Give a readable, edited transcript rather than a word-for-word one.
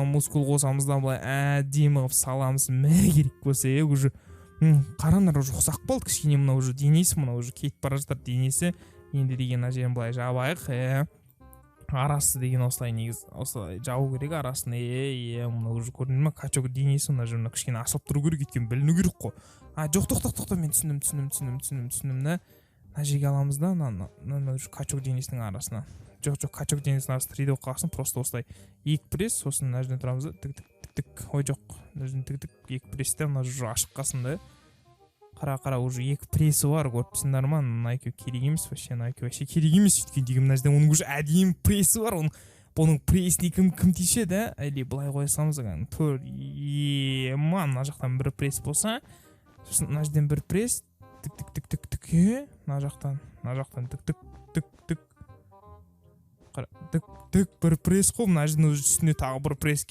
мына мускул қосамыз да былай әдемі қылып саламыз. Мә керек болса уже қараңдар уже ұқсақ болды кішкене, мына уже денесі мына уже кетіп бара жатыр денесі. Енді деген мына жерін былай жабайық. Арасы деген осылай негізі осылай жабу керек арасын. Мына уже көрдіңіз ме, качок денесі мына жерін кішкене ашылып тұру керек екен, біліну керек қой. Жоқ, тоқта, мен түсіндім да. Мына жерге аламыз да, мына качок денесінің арасына. Жоқ, качок денесінің арасына 3D болып қалсын, просто осылай екі пресс, сосын мына жерден тұрамыз да, тік. Ой жоқ, мына жерден тік, екі прессте мына жер ашық қалсын да. Қара уже екі прессі бар, көріпсіңдер ма? Мына екеуі керек емес, вообще керек емес. Өйткені деген мына жерден оның уже әдемі прессі бар. Оның прессіне кім тиіседі, әлде былай қоя саламыз мына жақтан бір пресс болса, сосын мына жерден бір пресс, тік, мына жақтан тік, бір пресс қой, мына жерден үстіне тағы бір пресс